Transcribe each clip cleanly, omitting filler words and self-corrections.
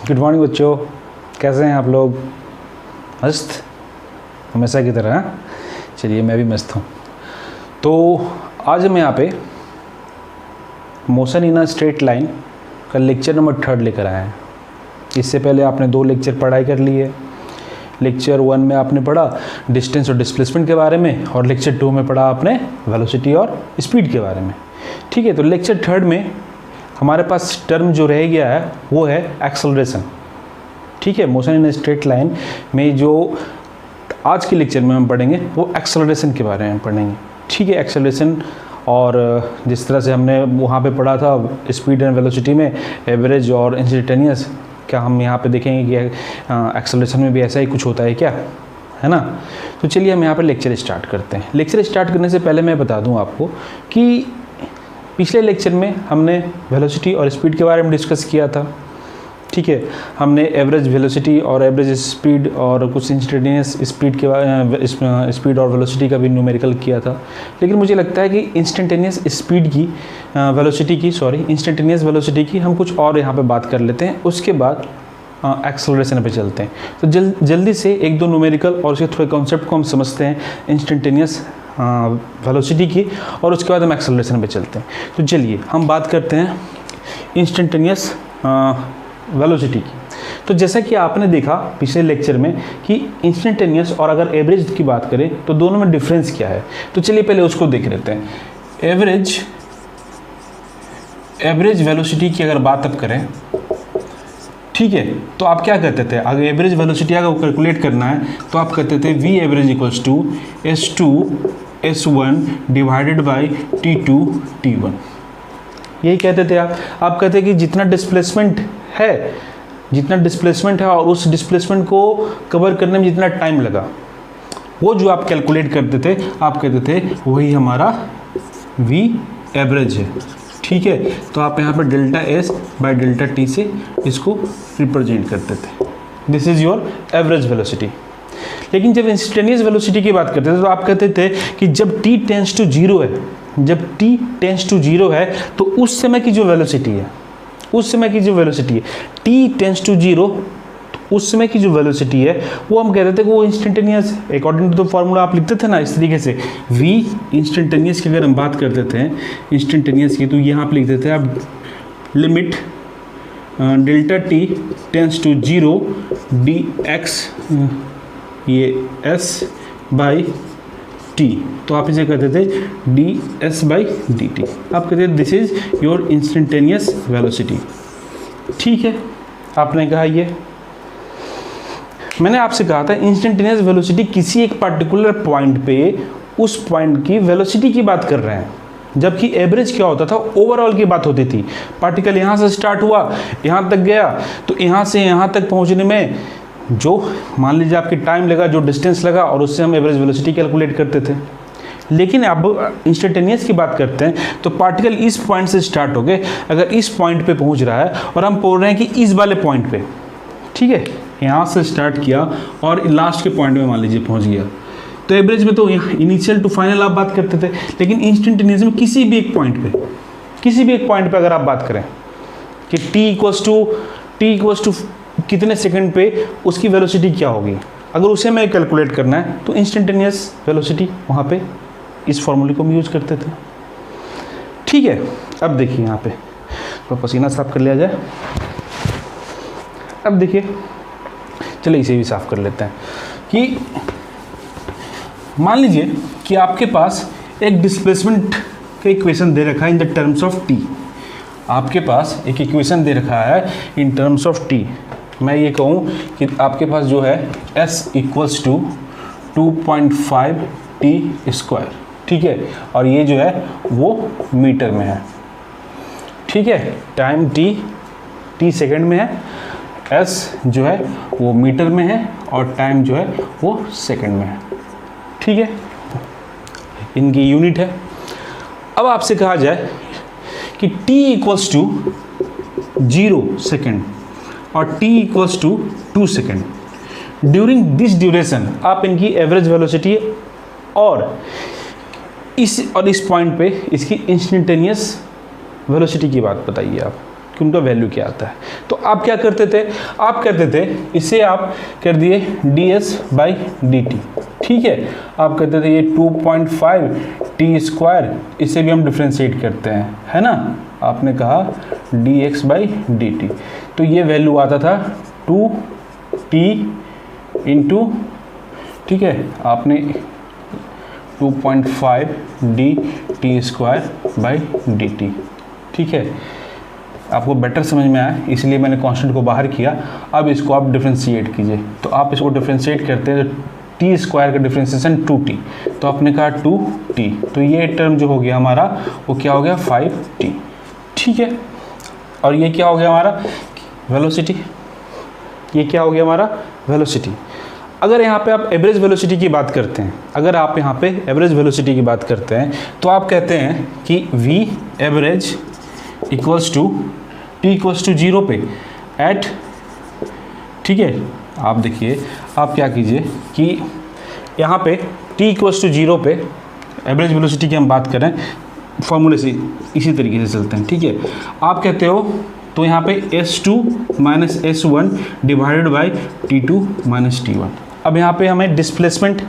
Good morning बच्चों, कैसे हैं आप लोग? मस्त हमेशा की तरह। चलिए मैं भी मस्त हूँ। तो आज हम यहाँ पे motion in a straight line का लेक्चर नंबर 3 लेकर आए हैं। इससे पहले आपने 2 लेक्चर पढ़ाई कर ली है। लेक्चर 1 में आपने पढ़ा डिस्टेंस और डिस्प्लेसमेंट के बारे में, और लेक्चर 2 में पढ़ा आपने वेलोसिटी और स्पीड के बारे में। ठीक है, तो लेक्चर 3 में हमारे पास टर्म जो रह गया है वो है एक्सेलरेशन। ठीक है, मोशन इन स्ट्रेट लाइन में जो आज के लेक्चर में हम पढ़ेंगे वो एक्सेलरेशन के बारे में पढ़ेंगे। ठीक है, एक्सेलरेशन, और जिस तरह से हमने वहाँ पे पढ़ा था स्पीड एंड वेलोसिटी में एवरेज और इंस्टेंटेनियस, क्या हम यहाँ पे देखेंगे कि एक्सेलरेशन में भी ऐसा ही कुछ होता है क्या, है ना? तो चलिए हम यहाँ पर लेक्चर स्टार्ट करते हैं। लेक्चर स्टार्ट करने से पहले मैं बता दूँ आपको कि पिछले लेक्चर में हमने वेलोसिटी और स्पीड के बारे में डिस्कस किया था। ठीक है, हमने एवरेज वेलोसिटी और एवरेज स्पीड और कुछ इंस्टेंटेनियस स्पीड के स्पीड और वेलोसिटी का भी न्यूमेरिकल किया था। लेकिन मुझे लगता है कि इंस्टेंटेनियस स्पीड की इंस्टेंटेनियस वेलोसिटी की हम कुछ और यहाँ पे बात कर लेते हैं, उसके बाद एक्सेलरेशन पे चलते हैं। तो जल्दी से 1-2 न्यूमेरिकल और उसके थोड़े कॉन्सेप्ट को हम समझते हैं इंस्टेंटेनियस वेलोसिटी की, और उसके बाद हम एक्सेलरेशन पे चलते हैं। तो चलिए हम बात करते हैं इंस्टेंटेनियस वेलोसिटी की। तो जैसा कि आपने देखा पिछले लेक्चर में कि इंस्टेंटेनियस और अगर एवरेज की बात करें तो दोनों में डिफरेंस क्या है, तो चलिए पहले उसको देख लेते हैं। एवरेज वेलोसिटी की अगर बात अब करें, ठीक है, तो आप क्या करते थे? अगर एवरेज वेलोसिटी अगर कैलकुलेट करना है तो आप कहते थे v average equals to S2 S1 divided by T2 T1। यही कहते थे आप कहते कि जितना डिस्प्लेसमेंट है और उस डिस्प्लेसमेंट को कवर करने में जितना टाइम लगा, वो जो आप कैलकुलेट करते थे आप कहते थे वही हमारा वी एवरेज है। ठीक है, तो आप यहाँ पर delta S by delta T से इसको रिप्रेजेंट करते थे। This is your average velocity. लेकिन जब इंस्टेंटेनियस वेलोसिटी की बात करते थे तो आप कहते थे कि जब t टेंस टू 0 है, तो उस समय की जो वेलोसिटी है t टेंस टू 0, उस समय की जो वेलोसिटी है वो हम कहते थे कि वो instantaneous, according to the formula आप लिखते थे ना इस तरीके से, v इंस्टेंटेनियस की अगर हम बात करते थे इंस्टेंटेनियस की, तो यहाँ आप लिखते थे आप limit delta t tends to 0 dx ये s बाई t, तो आप इसे कहते थे ds बाई dt। आप कहते थे this is your instantaneous velocity. ठीक है, आपने कहा ये, मैंने आपसे कहा था इंस्टेंटेनियस वेलोसिटी किसी एक पर्टिकुलर पॉइंट पे उस पॉइंट की वेलोसिटी की बात कर रहे हैं, जबकि एवरेज क्या होता था? ओवरऑल की बात होती थी। पार्टिकल यहाँ से स्टार्ट हुआ, यहाँ तक गया, तो यहाँ से यहाँ तक पहुँचने में जो मान लीजिए आपकी टाइम लगा, जो डिस्टेंस लगा, और उससे हम एवरेज वेलोसिटी कैलकुलेट करते थे। लेकिन अब इंस्टेंटेनियस की बात करते हैं तो पार्टिकल इस पॉइंट से स्टार्ट हो गए, अगर इस पॉइंट पे पहुंच रहा है और हम बोल रहे हैं कि इस वाले पॉइंट पे, ठीक है, यहाँ से स्टार्ट किया और लास्ट के पॉइंट में मान लीजिए पहुंच गया, तो एवरेज में तो इनिशियल टू फाइनल आप बात करते थे। लेकिन इंस्टेंटेनियस में किसी भी एक पॉइंट पे अगर आप बात करें कि t इक्वल्स टू कितने सेकंड पे उसकी वेलोसिटी क्या होगी, अगर उसे मैं कैलकुलेट करना है तो इंस्टेंटेनियस वेलोसिटी वहाँ पे इस फॉर्मूले को हम यूज करते थे। ठीक है, अब देखिए यहाँ पे तो पसीना साफ कर लिया जाए। अब देखिए, चलिए इसे भी साफ कर लेते हैं कि मान लीजिए कि आपके पास एक डिस्प्लेसमेंट का इक्वेशन दे रखा है in the terms of t। आपके पास एक इक्वेशन दे रखा है इन टर्म्स ऑफ t। मैं ये कहूँ कि आपके पास जो है s इक्वल्स टू 2.5 t²। ठीक है, और ये जो है वो मीटर में है। ठीक है, टाइम t सेकंड में है, s जो है वो मीटर में है, और टाइम जो है वो सेकंड में है। ठीक है, इनकी यूनिट है। अब आपसे कहा जाए कि t इक्वल्स टू 0 सेकेंड और t equals to 2 second, during this duration आप इनकी एवरेज वेलोसिटी और इस पॉइंट पे इसकी इंस्टेंटेनियस वेलोसिटी की बात बताइए आप, कि उनका वैल्यू क्या आता है। तो आप क्या करते थे, आप करते थे इसे आप कर दिए ds/dt, ठीक है। आप कहते थे ये 2.5t², इसे भी हम डिफ्रेंशिएट करते हैं, है ना। आपने कहा dx/dt, तो ये वैल्यू आता था 2t इंटू, ठीक है, आपने 2.5dt²/dt, ठीक है। आपको बेटर समझ में आया इसलिए मैंने कांस्टेंट को बाहर किया। अब इसको आप डिफ्रेंशिएट कीजिए, तो आप इसको डिफ्रेंशिएट करते हैं t² का डिफ्रेंशिएशन 2t, तो आपने कहा 2t, तो ये टर्म जो हो गया हमारा वो क्या हो गया 5t, ठीक है। और ये क्या हो गया हमारा वेलोसिटी, ये क्या हो गया हमारा वेलोसिटी। अगर यहाँ पे आप एवरेज वेलोसिटी की बात करते हैं, अगर आप यहाँ पे एवरेज वेलोसिटी की बात करते हैं तो आप कहते हैं कि v average equals to t equals to 0 पे एट, ठीक है। आप देखिए, आप क्या कीजिए कि यहाँ पे t इक्वल्स टू 0 पे एवरेज वेलोसिटी की हम बात करें, फॉर्मूले से इसी तरीके से चलते हैं, ठीक है। आप कहते हो तो यहाँ पे s2 minus s1 divided by t2 minus t1। अब यहाँ पे हमें डिस्प्लेसमेंट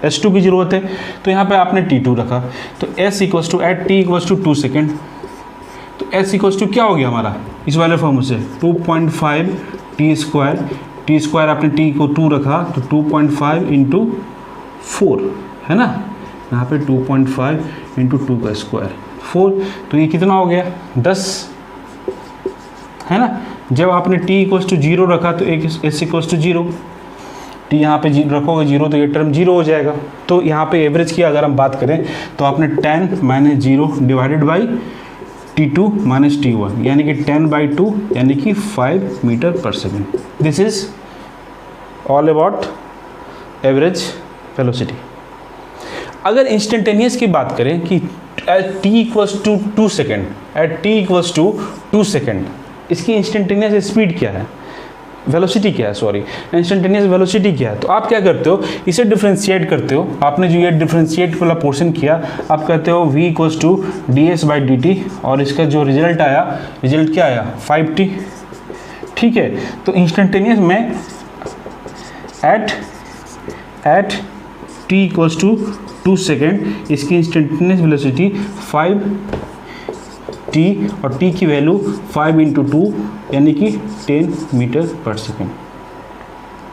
s2 की ज़रूरत है, तो यहाँ पे आपने t2 रखा, तो s equals to at t equals to 2 second, तो s इक्वल्स टू क्या हो गया हमारा इस वाले फॉर्मूले से 2.5t², t² आपने t को 2 रखा, तो 2.5 इंटू 4, है ना। यहाँ पे 2.5 इंटू 2 का स्क्वायर 4, तो ये कितना हो गया 10, है ना। जब आपने t इक्वल्स टू 0 रखा तो एक s इक्वल्स टू 0, t यहाँ पे रखोगे 0 तो ये टर्म 0 हो जाएगा। तो यहाँ पे एवरेज की अगर हम बात करें तो आपने 10 minus 0 divided by t2 minus t1, यानी कि 10/2 यानी कि 5 meter per second. This is all about average velocity. अगर इंस्टेंटेनियस की बात करें कि at t equals to 2 second, at t equals to 2 second, इसकी इंस्टेंटेनियस स्पीड क्या है, वेलोसिटी क्या है, सॉरी, इंस्टेंटेनियस वेलोसिटी क्या है। तो आप क्या करते हो, इसे डिफ्रेंशिएट करते हो। आपने जो ये डिफ्रेंशिएट वाला पोर्शन किया, आप कहते हो v इक्वल्स टू ds/dt, और इसका जो रिजल्ट आया, रिजल्ट क्या आया 5t, ठीक है। तो इंस्टेंटेनियस में at t equals to 2 second, इसकी इंस्टेंटेनियस वेलोसिटी 5t, और t की वैल्यू 5 इंटू 2 यानी कि 10 मीटर पर सेकेंड,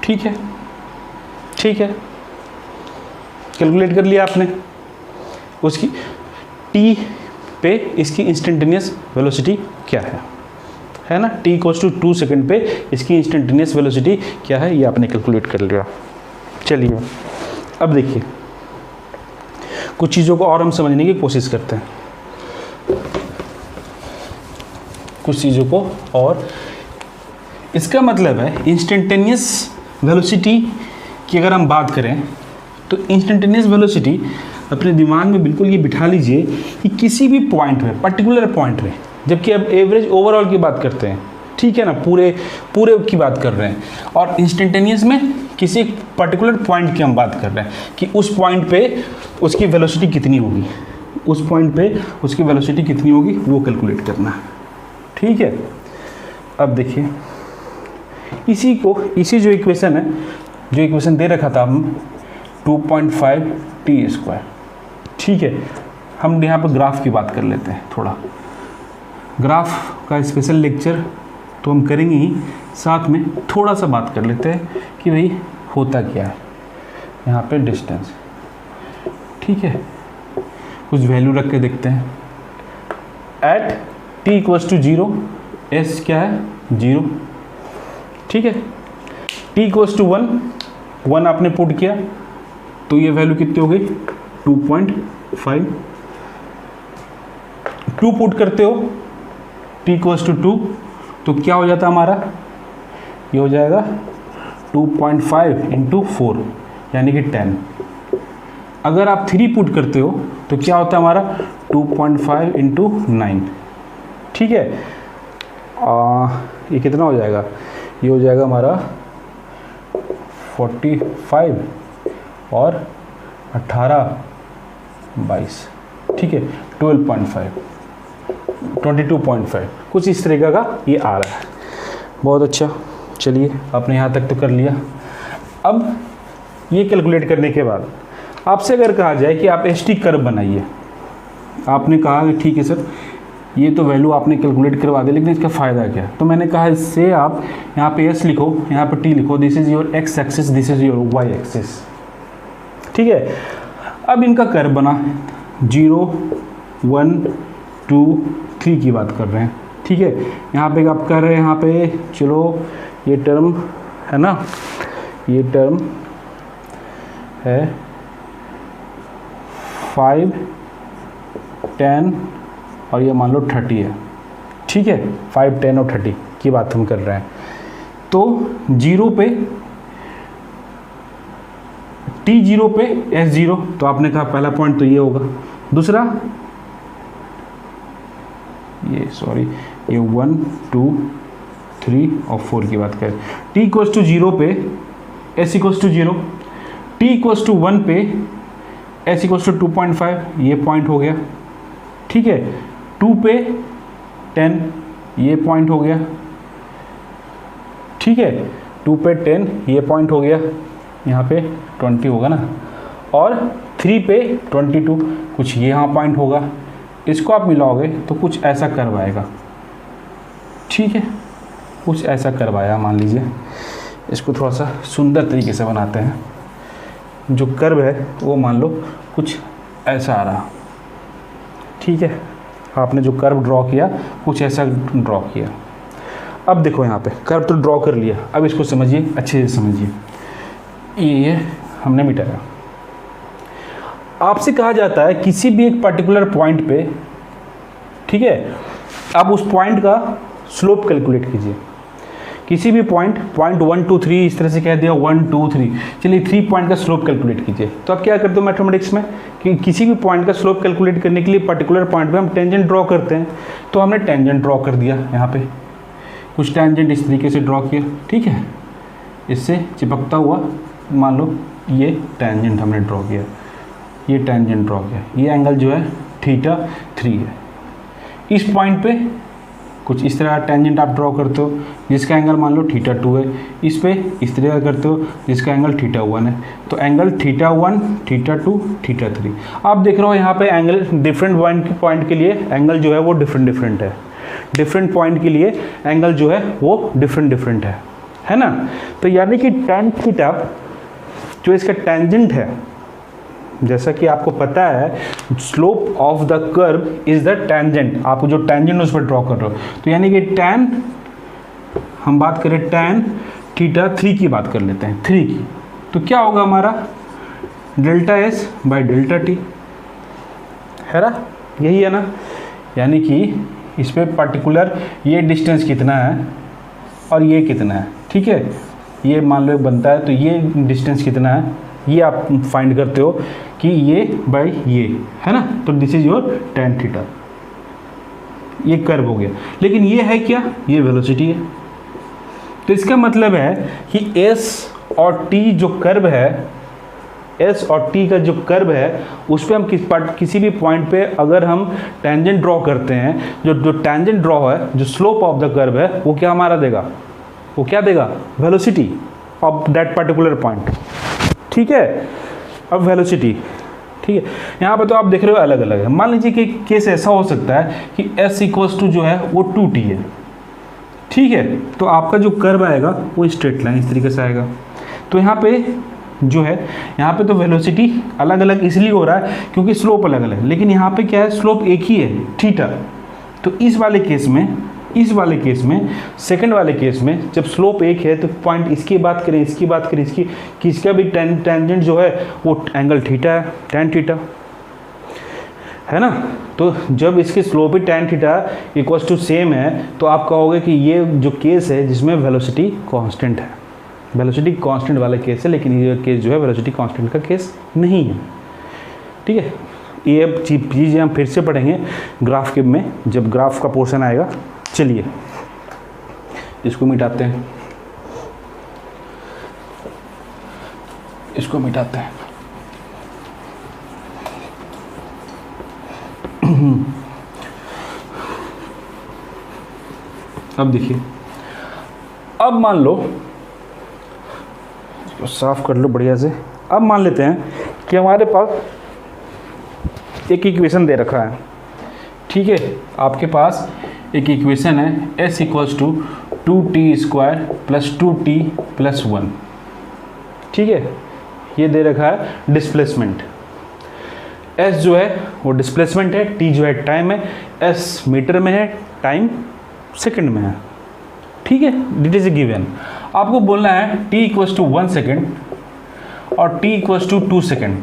ठीक है, ठीक है। कैलकुलेट कर लिया आपने उसकी t पे इसकी इंस्टेंटेनियस वेलोसिटी क्या है ना। t इक्वल्स टू 2 सेकेंड पे इसकी इंस्टेंटेनियस वेलोसिटी क्या है, ये आपने कैलकुलेट कर लिया। चलिए अब देखिए, कुछ चीज़ों को और हम समझने की कोशिश करते हैं, कुछ चीज़ों को। और इसका मतलब है इंस्टेंटेनियस वेलोसिटी की अगर हम बात करें तो इंस्टेंटेनियस वेलोसिटी अपने दिमाग में बिल्कुल ये बिठा लीजिए कि किसी भी पॉइंट में, पर्टिकुलर पॉइंट में, जबकि अब एवरेज ओवरऑल की बात करते हैं, ठीक है ना, पूरे की बात कर रहे हैं, और इंस्टेंटेनियस में किसी पर्टिकुलर पॉइंट की हम बात कर रहे हैं कि उस पॉइंट पे उसकी वेलोसिटी कितनी होगी, उस पॉइंट पे उसकी वेलोसिटी कितनी होगी वो कैलकुलेट करना है, ठीक है। अब देखिए, इसी जो इक्वेशन है, जो इक्वेशन दे रखा था हम 2.5t², ठीक है। हम यहाँ पर ग्राफ की बात कर लेते हैं, थोड़ा ग्राफ का स्पेशल लेक्चर तो हम करेंगे ही, साथ में थोड़ा सा बात कर लेते हैं कि भाई होता क्या है यहाँ पे डिस्टेंस, ठीक है। कुछ वैल्यू रख के देखते हैं। At t equals to 0, s क्या है 0, ठीक है। t इक्वल्स टू 1 आपने पुट किया तो ये वैल्यू कितनी हो गई 2.5। 2 पुट करते हो t इक्वल्स टू 2 तो क्या हो जाता है हमारा, ये हो जाएगा 2.5 इंटू 4 यानी कि 10। अगर आप 3 पुट करते हो तो क्या होता है हमारा 2.5 इंटू 9, ठीक है। ये कितना हो जाएगा, ये हो जाएगा हमारा 45 और 18 22, ठीक है, 12.5। 22.5 कुछ इस तरीके का ये आ रहा है। बहुत अच्छा, चलिए आपने यहाँ तक तो कर लिया। अब ये कैलकुलेट करने के बाद आपसे अगर कहा जाए कि आप एस टी कर्व बनाइए, आपने कहा कि ठीक है सर ये तो वैल्यू आपने कैलकुलेट करवा दी, लेकिन इसका फ़ायदा क्या है? तो मैंने कहा इससे आप यहाँ पे एस लिखो, यहाँ पे टी लिखो, this is your x axis, this is your y axis, ठीक है। अब इनका कर्व बना 0 1 2 3 की बात कर रहे हैं, ठीक है। यहाँ पे आप कर रहे हैं, यहाँ पे चलो ये टर्म है ना, ये टर्म है 5 10 और ये मान लो 30 है, ठीक है। 5 10 और 30 की बात हम कर रहे हैं। तो 0 पे t0 पे s0, तो आपने कहा पहला पॉइंट तो ये होगा। दूसरा ये सॉरी ये 1 2 3 और 4 की बात करें, t इक्वल्स टू 0 पे s equals to 0, t equals to 1 पे s इक्वल्स टू 2.5, ये पॉइंट हो गया, ठीक है। 2 पे 10 ये पॉइंट हो गया, ठीक है। 2 पे 10 ये पॉइंट हो गया, यहाँ पे 20 होगा ना, और 3 पे 22 कुछ ये यहाँ पॉइंट होगा। इसको आप मिलाओगे तो कुछ ऐसा कर्व आएगा, ठीक है। कुछ ऐसा कर्व आया, मान लीजिए इसको थोड़ा सा सुंदर तरीके से बनाते हैं। जो कर्व है वो मान लो कुछ ऐसा आ रहा, ठीक है। आपने जो कर्व ड्रॉ किया कुछ ऐसा ड्रॉ किया। अब देखो यहाँ पे कर्व तो ड्रॉ कर लिया, अब इसको समझिए, अच्छे से समझिए। ये हमने मिटाया। आपसे कहा जाता है किसी भी एक पर्टिकुलर पॉइंट पे, ठीक है, आप उस पॉइंट का स्लोप कैलकुलेट कीजिए। किसी भी पॉइंट 1 2 3 इस तरह से कह दिया 1 2 3, चलिए 3 पॉइंट का स्लोप कैलकुलेट कीजिए। तो आप क्या करते हो मैथमेटिक्स में कि किसी भी पॉइंट का स्लोप कैलकुलेट करने के लिए पर्टिकुलर पॉइंट पे हम टेंजेंट ड्रॉ करते हैं। तो हमने टेंजेंट ड्रॉ कर दिया, यहाँ पे कुछ टेंजेंट इस तरीके से ड्रॉ किया, ठीक है। इससे चिपकता हुआ मान लो ये टेंजेंट हमने ड्रॉ किया, ये टेंजेंट ड्रॉ किया, ये एंगल जो है θ3 है। इस पॉइंट पे कुछ इस तरह टेंजेंट आप ड्रॉ करते हो जिसका एंगल मान लो θ2 है। इस पे इस तरह करते हो जिसका एंगल θ1 है। तो एंगल θ1 θ2 θ3 आप देख रहे हो यहाँ पे एंगल डिफरेंट पॉइंट के लिए एंगल जो है वो डिफरेंट है। डिफरेंट पॉइंट के लिए एंगल जो है वो डिफरेंट है ना। तो यानी कि tan थीटा जो इसका टेंजेंट है, जैसा कि आपको पता है slope of the curve is the tangent, आप जो टेंजेंट उस पर ड्रॉ कर रहे हो। तो यानी कि tan, हम बात करें tan θ3 की बात कर लेते हैं, 3 की, तो क्या होगा हमारा delta S by delta T, है ना, यही है ना। यानी कि इस पे पर्टिकुलर ये डिस्टेंस कितना है और ये कितना है, ठीक है। ये मान लो बनता है, तो ये डिस्टेंस कितना है ये आप फाइंड करते हो कि ये बाई ये, है ना। तो this is your tan theta, ये कर्व हो गया। लेकिन ये है क्या, ये वेलोसिटी है। तो इसका मतलब है कि s और t जो कर्व है, s और t का जो कर्व है उस पर हम किसी भी पॉइंट पे अगर हम टेंजेंट ड्रॉ करते हैं, जो टेंजेंट ड्रॉ है, जो स्लोप ऑफ द कर्व है वो क्या हमारा देगा, वो क्या देगा, velocity of that particular point, ठीक है। अब वेलोसिटी, ठीक है। यहाँ पे तो आप देख रहे हो अलग अलग है। मान लीजिए कि केस ऐसा हो सकता है कि s इक्वल्स टू जो है वो 2t है, ठीक है। तो आपका जो कर्व आएगा वो स्ट्रेट लाइन इस तरीके से आएगा। तो यहाँ पे जो है, यहाँ पे तो वेलोसिटी अलग अलग इसलिए हो रहा है क्योंकि स्लोप अलग अलग है, लेकिन यहाँ पे क्या है, स्लोप एक ही है, थीटा। तो इस वाले केस में सेकंड वाले केस में जब स्लोप एक है तो पॉइंट इसकी बात करें, इसकी कि इसका भी टेंजेंट जो है वो एंगल थीटा है, tan थीटा, है ना। तो जब इसकी स्लोप ही tan theta equals to same है तो आप कहोगे कि ये जो केस है जिसमें वेलोसिटी कांस्टेंट है, वेलोसिटी कांस्टेंट वाला केस है। लेकिन ये केस जो है वेलोसिटी कांस्टेंट का केस नहीं है, ठीक है। ये चीज़ें हम फिर से पढ़ेंगे ग्राफ के में, जब ग्राफ का पोर्शन आएगा। चलिए इसको मिटाते हैं, इसको मिटाते हैं। अब देखिए, अब मान लो, इसको साफ कर लो बढ़िया से। अब मान लेते हैं कि हमारे पास एक इक्वेशन दे रखा है, ठीक है, आपके पास एक इक्वेशन है s equals to 2t² plus 2t plus 1, ठीक है। ये दे रखा है डिस्प्लेसमेंट, s जो है वो डिस्प्लेसमेंट है, t जो है टाइम है, s मीटर में है, टाइम सेकंड में है, ठीक है। This is a given. आपको बोलना है t इक्वल्स टू 1 सेकेंड और t इक्वल्स टू 2 सेकेंड,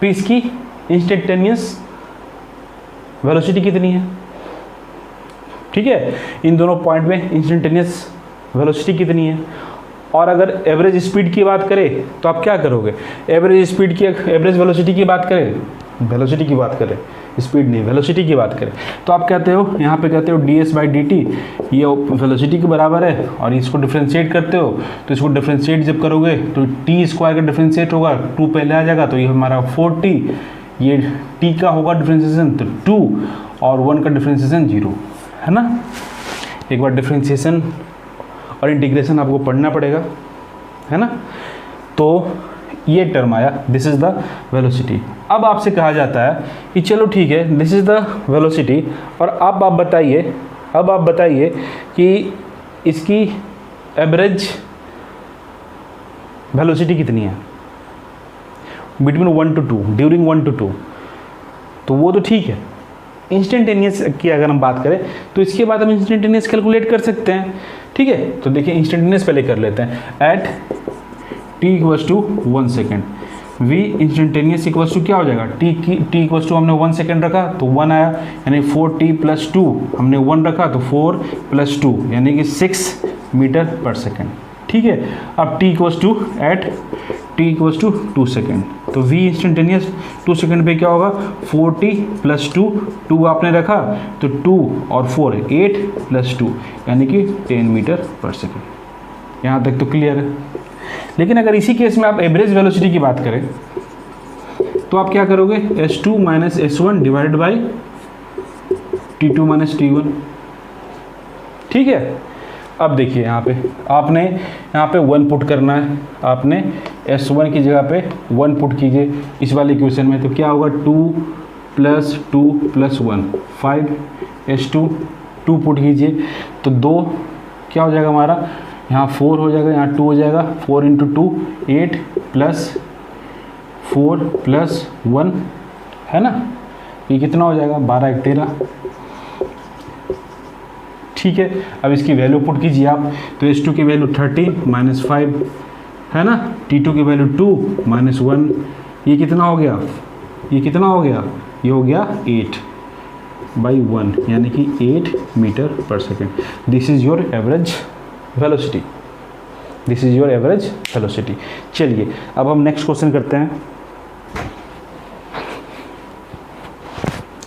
तो इसकी इंस्टेंटेनियस वेलोसिटी कितनी है, ठीक है। इन दोनों पॉइंट में इंस्टेंटेनियस वेलोसिटी कितनी है। और अगर एवरेज स्पीड की बात करें तो आप क्या करोगे, एवरेज स्पीड की, एवरेज वेलोसिटी की बात करें, वेलोसिटी की बात करें, स्पीड नहीं, वेलोसिटी की बात करें, तो आप कहते हो, यहाँ पे कहते हो ds/dt, ये वेलोसिटी के बराबर है, और इसको डिफ्रेंशिएट करते हो, तो इसको डिफ्रेंशिएट जब करोगे तो t² का डिफ्रेंशिएट होगा, 2 पहले आ जाएगा, तो ये हमारा 4t, ये t का होगा डिफ्रेंशिएशन तो 2, और 1 का डिफ्रेंशिएशन 0, है ना। एक बार डिफ्रेंशिएशन और इंटीग्रेशन आपको पढ़ना पड़ेगा, है ना। तो ये टर्म आया, दिस इज़ द वेलोसिटी। अब आपसे कहा जाता है कि चलो ठीक है, दिस इज़ द वेलोसिटी, और अब आप बताइए कि इसकी एवरेज वेलोसिटी कितनी है बिटवीन 1 to 2, ड्यूरिंग 1 to 2। तो वो तो ठीक है। इंस्टेंटेनियस की अगर हम बात करें तो इसके बाद हम इंस्टेंटेनियस कैलकुलेट कर सकते हैं, ठीक है। तो देखिए इंस्टेंटेनियस पहले कर लेते हैं। At t equals to 1 second, v instantaneous equals to क्या हो जाएगा, t इक्वल्स टू हमने 1 सेकेंड रखा तो 1 आया, यानी 4t प्लस 2, हमने 1 रखा तो 4 प्लस 2 यानी कि 6 मीटर पर सेकेंड, ठीक है। अब t equals to at t equals to 2 second, तो v इंस्टेंटेनियस 2 सेकेंड पे क्या होगा, 4t प्लस 2, 2 आपने रखा तो 2 और 4 8 प्लस 2 यानी कि 10 मीटर पर सेकेंड। यहाँ तक तो क्लियर है। लेकिन अगर इसी केस में आप एवरेज वेलोसिटी की बात करें तो आप क्या करोगे, s2 minus s1 divided by t2 minus t1, ठीक है। अब देखिए यहाँ पे आपने यहाँ पे 1 पुट करना है, आपने s1 की जगह पे 1 पुट कीजिए इस वाले इक्वेशन में, तो क्या होगा 2 प्लस 2 प्लस 1 5 s2 2 पुट कीजिए तो 2 क्या हो जाएगा हमारा, यहाँ 4 हो जाएगा, यहाँ 2 हो जाएगा, 4 इंटू 2 8 प्लस 4 प्लस 1, है ना। ये कितना हो जाएगा, 12 1 13, ठीक है। अब इसकी वैल्यू पुट कीजिए आप, तो s2 की वैल्यू 30 माइनस 5, है ना, t2 की वैल्यू 2 माइनस 1, ये कितना हो गया, ये कितना हो गया, ये हो गया 8/1 यानी कि 8 metre per second. This is your average velocity, this is your average velocity. चलिए अब हम नेक्स्ट क्वेश्चन करते हैं,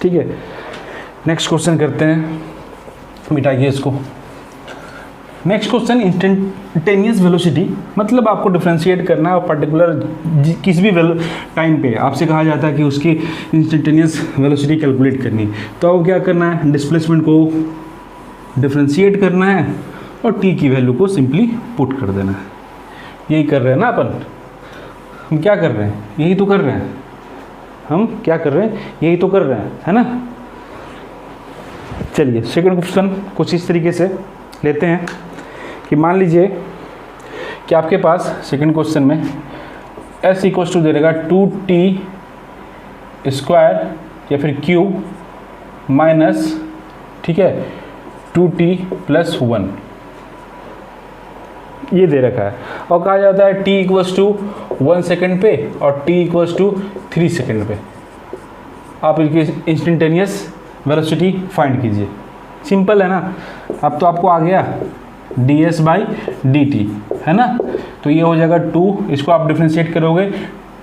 ठीक है। नेक्स्ट क्वेश्चन करते हैं, मिटाइए इसको। नेक्स्ट क्वेश्चन, इंस्टेंटेनियस वेलोसिटी, मतलब आपको डिफ्रेंशिएट करना है और पर्टिकुलर किसी भी टाइम पे आपसे कहा जाता है कि उसकी इंस्टेंटेनियस वेलोसिटी कैलकुलेट करनी है, तो आपको क्या करना है, डिस्प्लेसमेंट को डिफ्रेंशिएट करना है और t की वैल्यू को सिंपली पुट कर देना है। यही कर रहे हैं ना अपन, हम क्या कर रहे हैं, यही तो कर रहे हैं, हम क्या कर रहे हैं, यही तो कर रहे हैं, है ना। चलिए सेकंड क्वेश्चन कुछ इस तरीके से लेते हैं कि मान लीजिए कि आपके पास सेकंड क्वेश्चन में s इक्वल्स टू दे रहेगा 2t² या फिर क्यूब माइनस, ठीक है, 2t प्लस 1, ये दे रखा है। और कहा जाता है t इक्वल्स टू 1 सेकेंड पे और t इक्वल्स टू 3 सेकेंड पे आप इनकी इंस्टेंटेनियस वेलोसिटी फाइंड कीजिए। सिंपल है ना, अब तो आपको आ गया ds/dt, है ना। तो ये हो जाएगा 2, इसको आप डिफ्रेंशिएट करोगे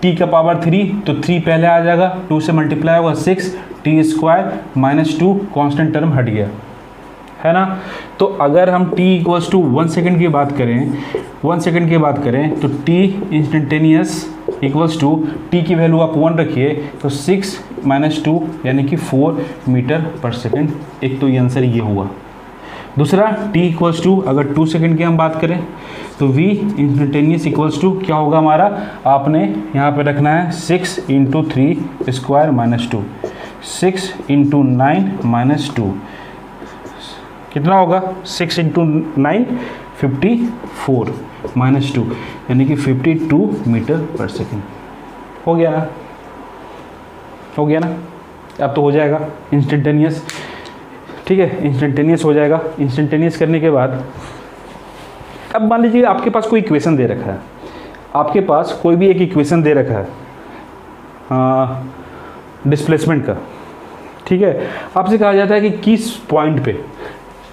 t का पावर 3, तो 3 पहले आ जाएगा, 2 से मल्टीप्लाई होगा 6, t² माइनस 2 कॉन्स्टेंट टर्म हट गया, है ना। तो अगर हम t इक्वल्स टू 1 सेकेंड की बात करें, 1 सेकेंड की बात करें तो t instantaneous equals to, t की वैल्यू आप 1 रखिए तो 6 माइनस 2 यानी कि 4 मीटर पर सेकेंड। एक तो ये आंसर ये हुआ। दूसरा t इक्वल्स टू, अगर 2 सेकेंड की हम बात करें तो v इंस्टेंटेनियस इक्वल्स टू क्या होगा हमारा, आपने यहाँ पे रखना है 6 into 3 square minus 2, 6 into 9 minus 2, कितना होगा 6 इंटू 9 54 माइनस 2, यानी कि 52 मीटर पर सेकेंड। हो गया ना, हो गया ना, अब तो हो जाएगा इंस्टेंटेनियस। ठीक है, इंस्टेंटेनियस हो जाएगा। इंस्टेंटेनियस करने के बाद अब मान लीजिए आपके पास कोई इक्वेशन दे रखा है, आपके पास कोई भी एक इक्वेशन दे रखा है डिस्प्लेसमेंट का। ठीक है, आपसे कहा जाता है कि किस पॉइंट पे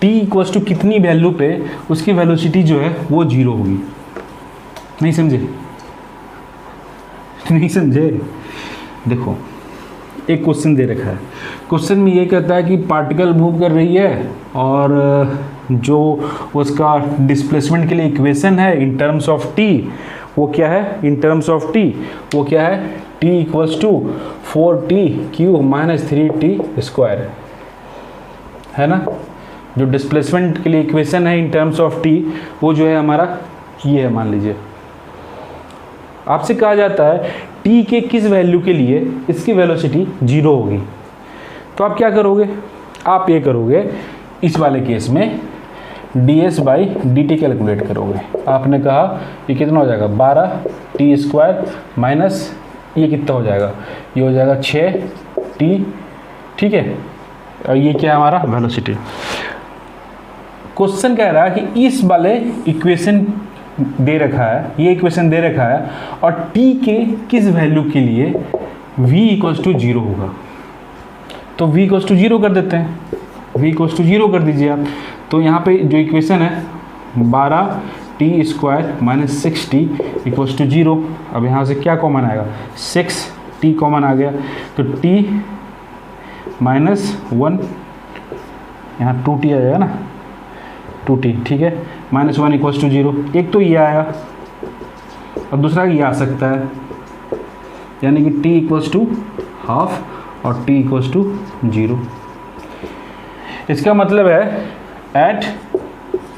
t इक्वल्स टू कितनी वैल्यू पे उसकी वेलोसिटी जो है वो 0 होगी। नहीं समझे? नहीं समझे? देखो एक क्वेश्चन दे रखा है, क्वेश्चन में ये कहता है कि पार्टिकल मूव कर रही है और जो उसका डिस्प्लेसमेंट के लिए इक्वेशन है इन टर्म्स ऑफ t, वो क्या है, इन टर्म्स ऑफ t वो क्या है, t equals to 4t cube minus 3t square है ना। जो डिस्प्लेसमेंट के लिए इक्वेशन है इन टर्म्स ऑफ t वो जो है हमारा ये है। मान लीजिए आपसे कहा जाता है t के किस वैल्यू के लिए इसकी वेलोसिटी 0 होगी, तो आप क्या करोगे, आप ये करोगे इस वाले केस में ds by D T calculate करोगे। आपने कहा ये कितना हो जाएगा 12t स्क्वायर माइनस ये कितना हो जाएगा, ये हो जाएगा 6t। ठीक है, और ये क्या है हमारा वेलोसिटी। क्वेश्चन कह रहा है कि इस वाले इक्वेशन दे रखा है, ये इक्वेशन दे रखा है और t के किस वैल्यू के लिए v इक्वल्स टू 0 होगा, तो v इक्वल्स टू 0 कर देते हैं, v इक्वल्स टू 0 कर दीजिए आप। तो यहाँ पे जो इक्वेशन है 12t square minus 6t equals to 0। अब यहाँ से क्या कॉमन आएगा, 6t कॉमन आ गया, तो t माइनस 1, यहाँ 2t आ जाएगा ना, 2t। ठीक है, माइनस 1 इक्वल्स टू 0। एक तो ये आया और दूसरा ये आ सकता है, यानी कि t इक्वल्स टू हाफ और t इक्वल्स टू 0। इसका मतलब है at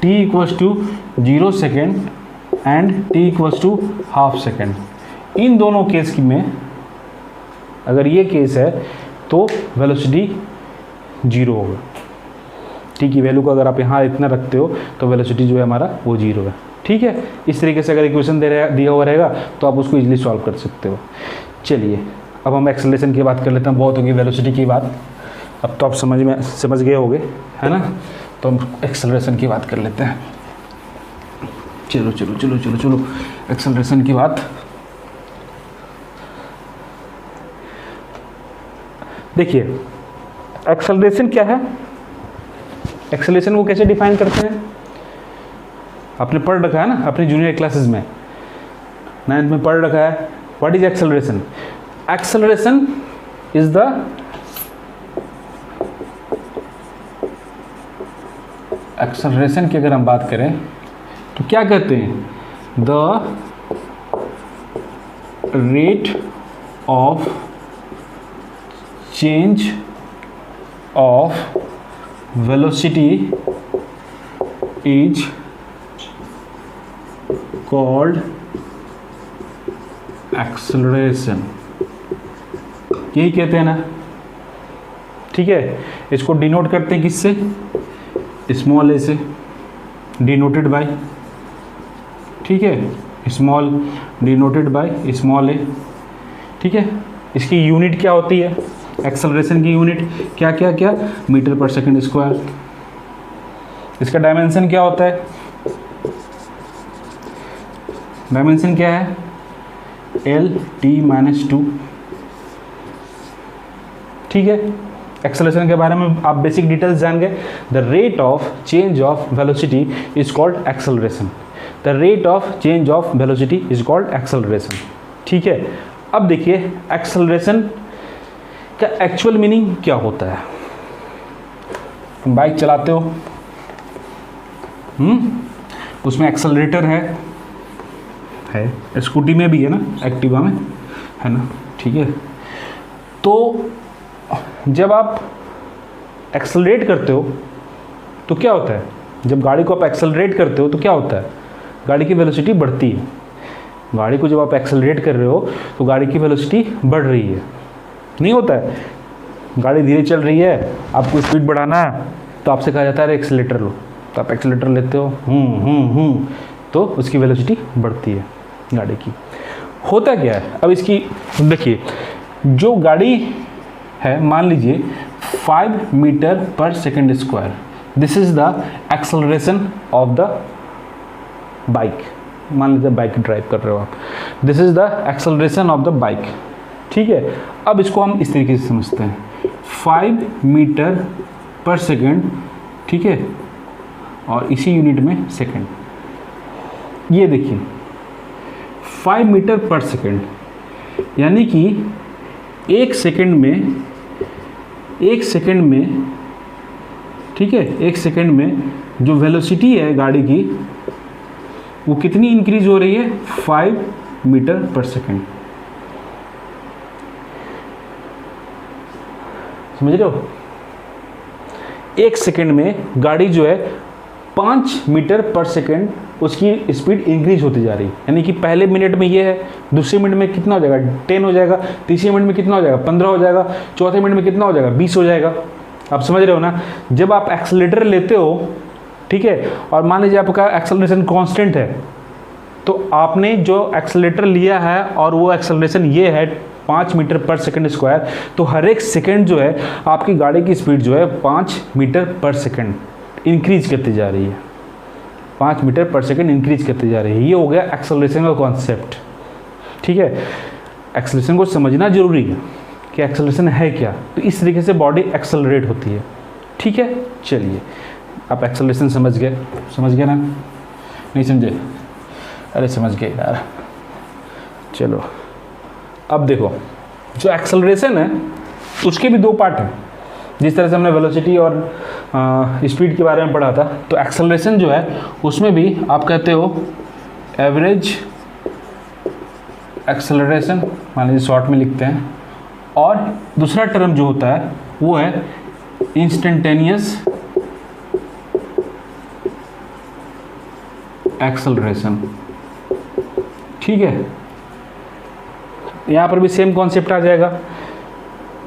t equals to 0 second and t equals to half second, इन दोनों केस की में अगर ये केस है तो वेलोसिटी 0 होगा। t की वैल्यू को अगर आप यहाँ इतना रखते हो तो वेलोसिटी जो है हमारा वो 0 है। ठीक है, इस तरीके से अगर इक्वेशन दिया हुआ रहेगा तो आप उसको इजीली सॉल्व कर सकते हो। चलिए अब हम एक्सेलरेशन की बात कर लेते हैं, बहुत होगी वेलोसिटी की बात, अब तो आप समझ गए होंगे है ना। तो हम एक्सेलरेशन की बात कर लेते हैं। चलो चलो चलो चलो चलो एक्सेलरेशन की बात। देखिए एक्सेलरेशन क्या है, एक्सेलरेशन को कैसे डिफाइन करते हैं, आपने पढ़ रखा है ना अपने जूनियर क्लासेस में, 9th में पढ़ रखा है। What is acceleration? Acceleration is the acceleration की अगर हम बात करें तो क्या कहते हैं, the rate of change of velocity is called acceleration, यही कहते हैं ना। ठीक है, इसको डिनोट करते हैं किससे, स्मॉल ए से, डिनोटेड बाय, ठीक है, स्मॉल डिनोटेड बाय स्मॉल ए। ठीक है, इसकी यूनिट क्या होती है, एक्सेलरेशन की यूनिट क्या क्या क्या, मीटर पर सेकंड स्क्वायर। इसका डायमेंशन क्या होता है, डायमेंशन क्या है, एल टी माइनस 2। ठीक है, एक्सेलरेशन के बारे में आप बेसिक डिटेल्स जान गए। The rate of change of velocity is called acceleration, the rate of change of velocity is called acceleration. ठीक है, अब देखिए एक्सेलरेशन का एक्चुअल मीनिंग क्या होता है। तुम बाइक चलाते हो, उसमें एक्सेलरेटर है, स्कूटी में भी है ना, एक्टिवा में है ना। ठीक है, तो जब आप एक्सेलरेट करते हो तो क्या होता है, जब गाड़ी को आप एक्सेलरेट करते हो तो क्या होता है, गाड़ी की वेलोसिटी बढ़ती है। गाड़ी को जब आप एक्सेलरेट कर रहे हो तो गाड़ी की वेलोसिटी बढ़ रही है, नहीं होता है। गाड़ी धीरे चल रही है, आपको स्पीड बढ़ाना है तो आपसे कहा जाता है एक्सेलेटर लो, तो आप एक्सेलेटर लेते हो, तो उसकी वेलोसिटी बढ़ती है गाड़ी की। होता क्या है, अब इसकी देखिए, जो गाड़ी है मान लीजिए 5 meter per second square, this is the acceleration of the bike. मान लीजिए बाइक ड्राइव कर रहे हो आप, this is the acceleration of the bike, ठीक है। अब इसको हम इस तरीके से समझते हैं, 5 मीटर पर सेकेंड, ठीक है, और इसी यूनिट में सेकेंड। ये देखिए 5 मीटर पर सेकेंड, यानी कि एक सेकेंड में, ठीक है, एक सेकेंड में जो वेलोसिटी है गाड़ी की वो कितनी इंक्रीज हो रही है, 5 मीटर पर सेकेंड। समझ रहे हो, एक सेकेंड में गाड़ी जो है 5 मीटर पर सेकेंड उसकी स्पीड इंक्रीज होती जा रही है। यानी कि पहले मिनट में ये है, दूसरे मिनट में कितना हो जाएगा, 10 हो जाएगा, तीसरे मिनट में कितना हो जाएगा, 15 हो जाएगा, चौथे मिनट में कितना हो जाएगा, 20 हो जाएगा। आप समझ रहे हो ना। जब आप एक्सेलेटर लेते हो, ठीक है, और मान लीजिए आपका एक्सेलरेशन कांस्टेंट है, तो आपने जो एक्सेलेटर लिया है और वो एक्सेलरेशन ये है 5 मीटर पर सेकेंड स्क्वायर, तो हर एक सेकेंड जो है आपकी गाड़ी की स्पीड जो है 5 मीटर पर सेकेंड इंक्रीज करती जा रही है, 5 मीटर पर सेकेंड इंक्रीज करती जा रही है। ये हो गया एक्सेलरेशन का कॉन्सेप्ट, ठीक है। एक्सेलरेशन को समझना जरूरी है कि एक्सेलरेशन है क्या, तो इस तरीके से बॉडी एक्सेलरेट होती है, ठीक है। चलिए, आप एक्सेलरेशन समझ गए ना, नहीं समझे, अरे समझ गए यार। चलो अब देखो, जो एक्सेलरेशन है उसके भी 2 पार्ट हैं। जिस तरह से हमने वेलोसिटी और स्पीड के बारे में पढ़ा था, तो एक्सेलरेशन जो है उसमें भी आप कहते हो एवरेज एक्सेलरेशन, मान लीजिए शॉर्ट में लिखते हैं, और दूसरा टर्म जो होता है वो है इंस्टेंटेनियस एक्सेलरेशन, ठीक है। यहाँ पर भी सेम कॉन्सेप्ट आ जाएगा।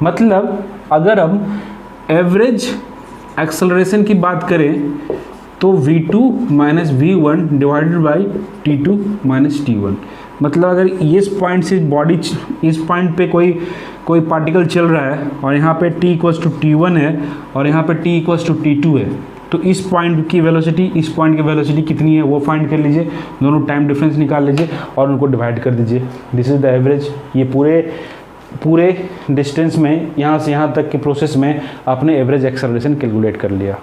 मतलब अगर हम एवरेज एक्सेलरेशन की बात करें तो v2 minus v1 divided by t2 minus t1। मतलब अगर इस पॉइंट से बॉडी, इस पॉइंट पे कोई पार्टिकल चल रहा है और यहाँ पे t इक्वल्स टू t1 है और यहाँ पे t इक्वल्स टू t2 है, तो इस पॉइंट की वेलोसिटी, इस पॉइंट की वेलोसिटी कितनी है वो फाइंड कर लीजिए, दोनों टाइम डिफरेंस निकाल लीजिए और उनको डिवाइड कर दीजिए। This is the average. ये पूरे डिस्टेंस में, यहाँ से यहाँ तक के प्रोसेस में आपने एवरेज एक्सेलरेशन कैलकुलेट कर लिया।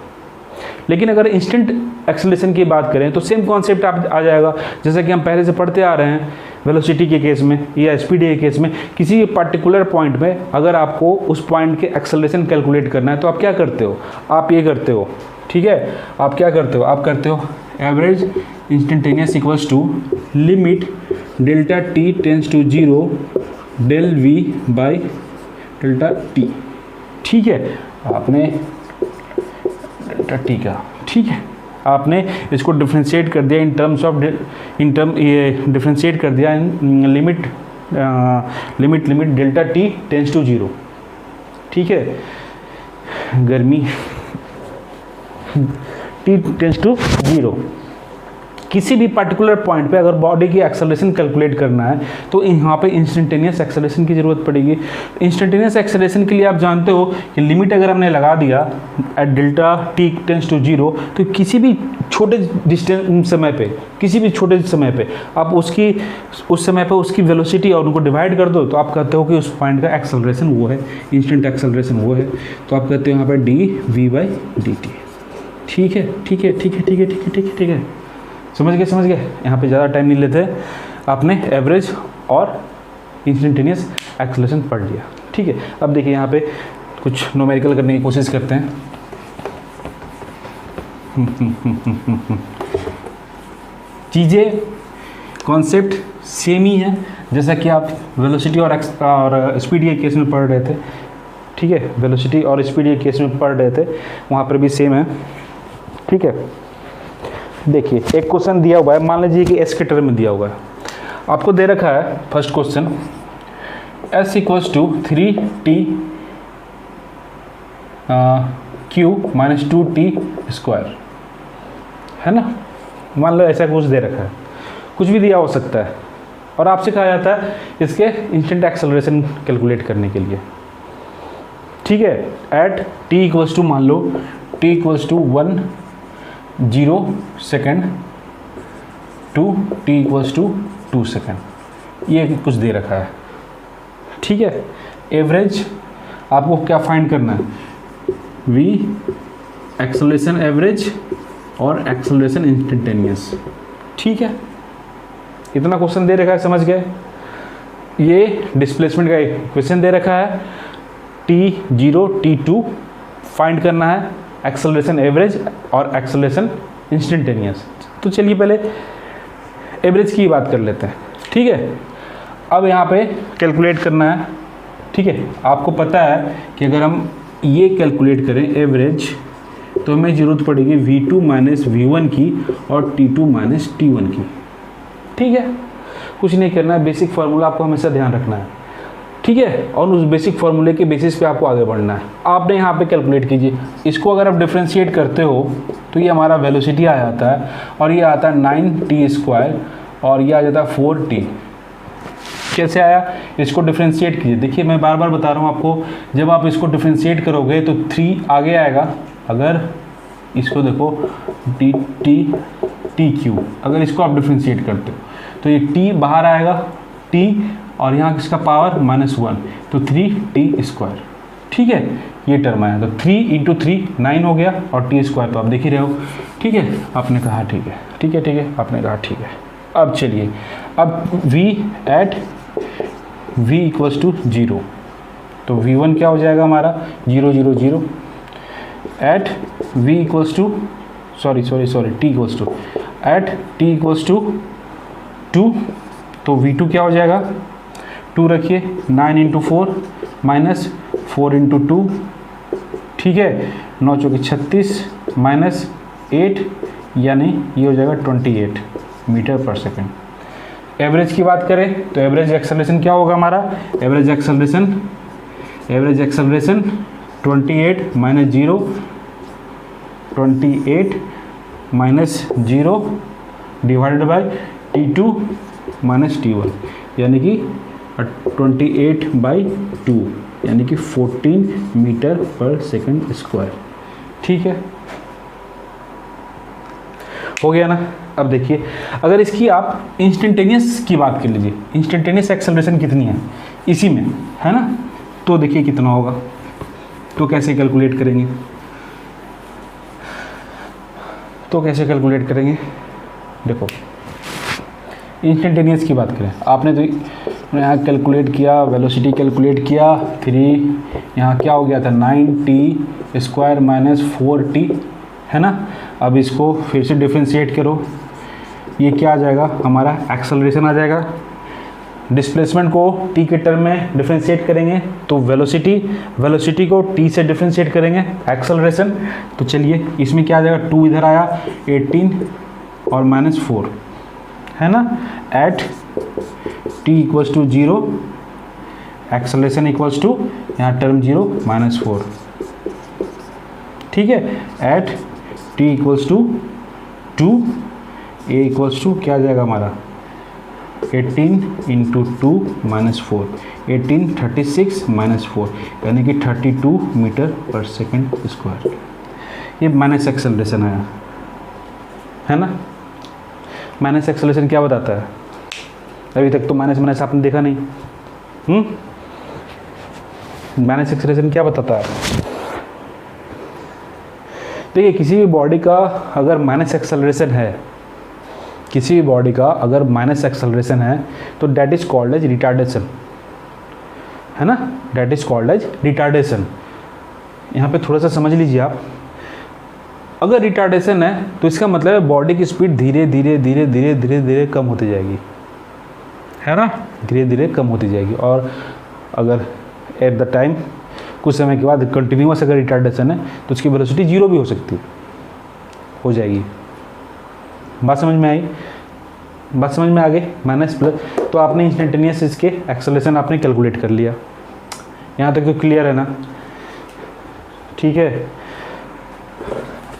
लेकिन अगर इंस्टेंट एक्सेलरेशन की बात करें तो सेम कॉन्सेप्ट आ जाएगा, जैसा कि हम पहले से पढ़ते आ रहे हैं। वेलोसिटी के केस में या स्पीड के केस में, किसी पर्टिकुलर पॉइंट में अगर आपको उस पॉइंट के एक्सेलरेशन कैलकुलेट करना है तो आप क्या करते हो, आप ये करते हो, ठीक है। आप क्या करते हो, आप करते हो average instantaneous equals to limit delta t tends to 0 del v by delta t, ठीक है। आपने डेल्टा टी का, ठीक है, आपने इसको डिफ्रेंशिएट कर दिया इन टर्म्स ऑफ ये डिफ्रेंशिएट कर दिया in limit delta t tends to 0, ठीक है। गर्मी t टेंस टू 0, किसी भी पर्टिकुलर पॉइंट पे अगर बॉडी की एक्सेलरेशन कैलकुलेट करना है तो यहाँ पे इंस्टेंटेनियस एक्सेलरेशन की ज़रूरत पड़ेगी। इंस्टेंटेनियस एक्सेलरेशन के लिए आप जानते हो कि लिमिट अगर हमने लगा दिया at delta t tends to 0, तो किसी भी छोटे डिस्टेंस समय पे, किसी भी छोटे समय पे आप उस समय पे उसकी वेलोसिटी और उनको डिवाइड कर दो, तो आप कहते हो कि उस पॉइंट का एक्सेलरेशन वो है, इंस्टेंट एक्सेलरेशन वो है। तो आप कहते हो यहाँ पर dv/dt, ठीक है, ठीक है, ठीक है, ठीक है, ठीक है, ठीक है, ठीक है। समझ गए। यहाँ पे ज़्यादा टाइम नहीं लेते, आपने एवरेज और इंस्टेंटेनियस एक्सेलरेशन पढ़ लिया, ठीक है। अब देखिए यहाँ पे कुछ न्यूमेरिकल करने की कोशिश करते हैं। चीज़ें कॉन्सेप्ट सेम ही है, जैसा कि आप वेलोसिटी और स्पीड के केस में पढ़ रहे थे, ठीक है। वेलोसिटी और स्पीड के केस में पढ़ रहे थे, वहाँ पर भी सेम है, ठीक है। देखिए एक क्वेश्चन दिया हुआ है, मान लीजिए कि एस के टर्म में दिया हुआ है, आपको दे रखा है first question s equals to 3t cube minus 2t square, है ना। मान लो ऐसा कुछ दे रखा है, कुछ भी दिया हो सकता है, और आपसे कहा जाता है इसके इंस्टेंट एक्सेलरेशन कैलकुलेट करने के लिए, ठीक है। एट t इक्वल्स टू, मान लो t equals to 1 second to t equals to 2 second, ये कुछ दे रखा है, ठीक है। एवरेज आपको क्या फाइंड करना है, v एक्सेलरेशन एवरेज और एक्सेलरेशन इंस्टेंटेनियस, ठीक है। इतना क्वेश्चन दे रखा है, समझ गए। ये डिस्प्लेसमेंट का इक्वेशन दे रखा है, t0 t2 फाइंड करना है, एक्सेलरेशन एवरेज और एक्सेलरेशन इंस्टेंटेनियस। तो चलिए पहले एवरेज की बात कर लेते हैं, ठीक है। अब यहाँ पे कैलकुलेट करना है, ठीक है। आपको पता है कि अगर हम ये कैलकुलेट करें एवरेज, तो हमें ज़रूरत पड़ेगी V2 माइनस V1 की और T2 माइनस T1 की, ठीक है। कुछ नहीं करना है, बेसिक फार्मूला आपको हमेशा ध्यान रखना है, ठीक है। और उस बेसिक फार्मूले के बेसिस पे आपको आगे बढ़ना है। आपने यहाँ पे कैलकुलेट कीजिए, इसको अगर आप डिफ्रेंशिएट करते हो तो ये हमारा वेलोसिटी आ जाता है, और ये आता है 9t स्क्वायर, और ये आ जाता है 4t। कैसे आया, इसको डिफ्रेंशिएट कीजिए। देखिए मैं बार बार बता रहा हूँ आपको, जब आप इसको डिफ्रेंशिएट करोगे तो 3 आगे आएगा। अगर इसको देखो टी क्यू, अगर इसको आप डिफ्रेंशिएट करते हो तो ये t बाहर आएगा, t और यहाँ किसका पावर -1, तो 3t स्क्वायर, ठीक है। ये टर्म आया, तो 3 इंटू 3 9 हो गया, और t स्क्वायर तो आप देख ही रहे हो, ठीक है। आपने कहा ठीक है, ठीक है, ठीक है, आपने कहा ठीक है। अब चलिए, अब v at v equals to 0, तो v1 क्या हो जाएगा हमारा 0 0 0 at v equals to sorry t equals to at t equals to 2, तो v2 क्या हो जाएगा 2 रखिए, 9 इंटू 4 माइनस 4 इंटू 2, ठीक है। 9 चौके 36 माइनस 8, यानी ये हो जाएगा 28 मीटर पर सेकेंड। एवरेज की बात करें तो एवरेज एक्सेलरेशन क्या होगा हमारा, average acceleration 28 minus 0, 28 minus 0 divided by T2 minus T1, यानी कि 28/2, यानी कि 14 मीटर पर सेकंड स्क्वायर, ठीक है। हो गया ना। अब देखिए, अगर इसकी आप इंस्टेंटेनियस की बात कर लीजिए, इंस्टेंटेनियस एक्सेलरेशन कितनी है इसी में, है ना, तो देखिए कितना होगा। तो कैसे कैलकुलेट करेंगे, देखो इंस्टेंटेनियस की बात करें, आपने तो यहाँ कैलकुलेट किया, वेलोसिटी कैलकुलेट किया, 3 यहाँ क्या हो गया था 9t स्क्वायर माइनस 4t, है ना। अब इसको फिर से डिफ्रेंशिएट करो, ये क्या आ जाएगा हमारा एक्सेलरेशन आ जाएगा। डिस्प्लेसमेंट को t के टर्म में डिफ्रेंशिएट करेंगे तो वेलोसिटी को t से डिफ्रेंशिएट करेंगे एक्सेलरेशन। तो चलिए इसमें क्या आ जाएगा, 2 इधर आया, 18 और -4, है ना। At t equals to 0, acceleration equals to यहाँ टर्म 0 -4, ठीक है। At t equals to 2, a equals to क्या आ जाएगा हमारा 18 इंटू 2 -4, 18 36 -4, यानी कि 32 मीटर पर सेकंड स्क्वायर। ये माइनस एक्सेलरेशन आया, है ना। माइनस एक्सेलरेशन क्या बताता है, अभी तक तो माइनस आपने देखा नहीं। माइनस एक्सेलरेशन क्या बताता है, देखिए किसी भी बॉडी का अगर माइनस एक्सेलरेशन है, तो that is called as retardation, है ना, that is called as retardation. यहाँ पे थोड़ा सा समझ लीजिए आप, अगर रिटार्डेशन है तो इसका मतलब है बॉडी की स्पीड धीरे धीरे कम होती जाएगी, है ना, धीरे धीरे कम होती जाएगी। और अगर एट द टाइम कुछ समय के बाद कंटिन्यूअस अगर रिटार्डेशन है तो उसकी वेलोसिटी 0 भी हो जाएगी, बात समझ में आई? बात समझ में आ गई? माइनस प्लस, तो आपने इंस्टेंटेनियस इसके एक्सेलरेशन आपने कैलकुलेट कर लिया। यहाँ तक तो क्लियर है ना? ठीक है,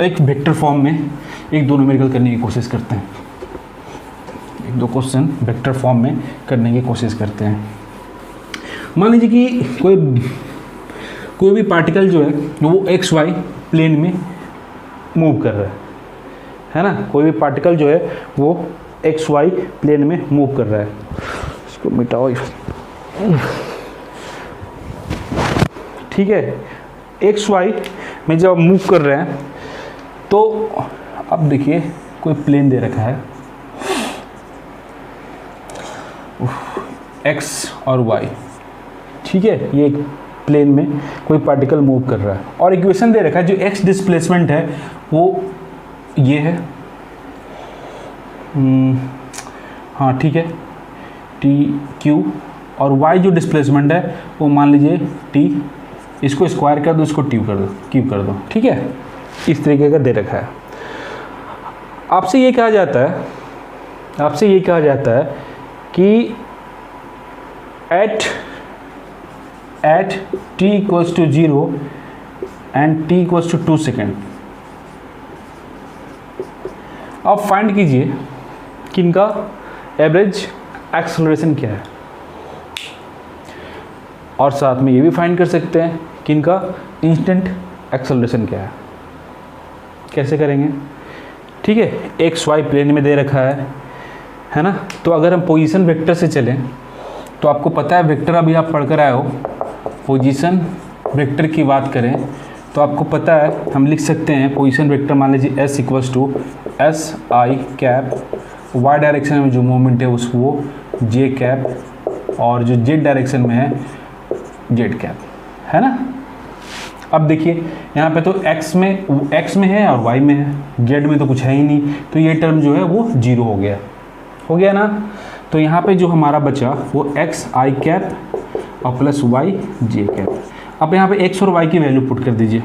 एक वेक्टर फॉर्म में एक दो न्यूमेरिकल करने की कोशिश करते हैं, एक दो क्वेश्चन वेक्टर फॉर्म में करने की कोशिश करते हैं। मान लीजिए कि कोई भी पार्टिकल जो है वो एक्स वाई प्लेन में मूव कर रहा है ना? कोई भी पार्टिकल जो है वो एक्स वाई प्लेन में मूव कर रहा है। इसको मिटाओ, ठीक है। एक्स वाई में जब मूव कर रहे हैं तो अब देखिए कोई प्लेन दे रखा है एक्स और वाई, ठीक है। ये एक प्लेन में कोई पार्टिकल मूव कर रहा है और इक्वेशन दे रखा है, जो एक्स डिस्प्लेसमेंट है वो ये है, हाँ ठीक है, टी क्यू, और वाई जो डिस्प्लेसमेंट है वो मान लीजिए टी, इसको स्क्वायर कर दो, इसको क्यूब कर दो, ठीक है। इस तरीके का दे रखा है। आपसे ये कहा जाता है कि at t equals to 0 and t equals to 2 second, अब फाइंड कीजिए कि इनका एवरेज एक्सेलरेशन क्या है, और साथ में ये भी फाइंड कर सकते हैं कि इनका इंस्टेंट एक्सेलरेशन क्या है। कैसे करेंगे? ठीक है, एक्स वाई प्लेन में दे रखा है ना? तो अगर हम पोजीशन वेक्टर से चलें तो आपको पता है वेक्टर अभी आप पढ़ कर आए हो, पोजीशन वेक्टर की बात करें तो आपको पता है हम लिख सकते हैं पोजीशन वेक्टर, मान लीजिए S equals to S I cap, Y direction में जो मूवमेंट है उसको वो जे कैप, और जो जेड डायरेक्शन में है जेड कैप, है ना? अब देखिए यहाँ पे तो एक्स में है और वाई में है, जेड में तो कुछ है ही नहीं, तो ये टर्म जो है वो जीरो हो गया ना? तो यहाँ पे जो हमारा बचा वो एक्स आई कैप और प्लस वाई जे कैप। अब यहाँ पे एक्स और वाई की वैल्यू पुट कर दीजिए,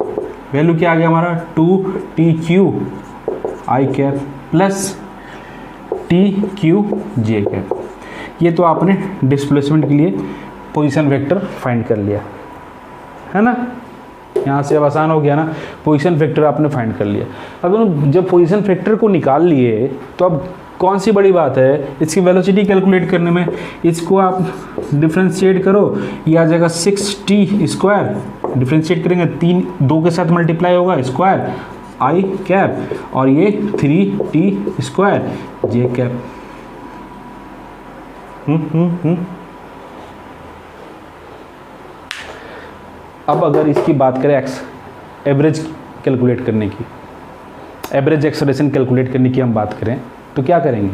वैल्यू क्या आ गया हमारा 2t Q I cap plus T Q J cap. ये तो आपने डिस्प्लेसमेंट के लिए पोजीशन वेक्टर फाइंड कर लिया, है ना? यहाँ से अब आसान हो गया ना, पोजीशन वेक्टर आपने फाइंड कर लिया। अब जब पोजीशन वेक्टर को निकाल लिए तो अब कौन सी बड़ी बात है इसकी वेलोसिटी कैलकुलेट करने में, इसको आप डिफ्रेंशिएट करो, ये आ जाएगा 6t स्क्वायर, डिफ्रेंशिएट करेंगे 2 के साथ मल्टीप्लाई होगा स्क्वायर आई कैप, और ये 3t स्क्वायर जे कैप। अब अगर इसकी बात करें एवरेज कैलकुलेट करने की, एवरेज एक्सेलरेशन कैलकुलेट करने की हम बात करें तो क्या करेंगे?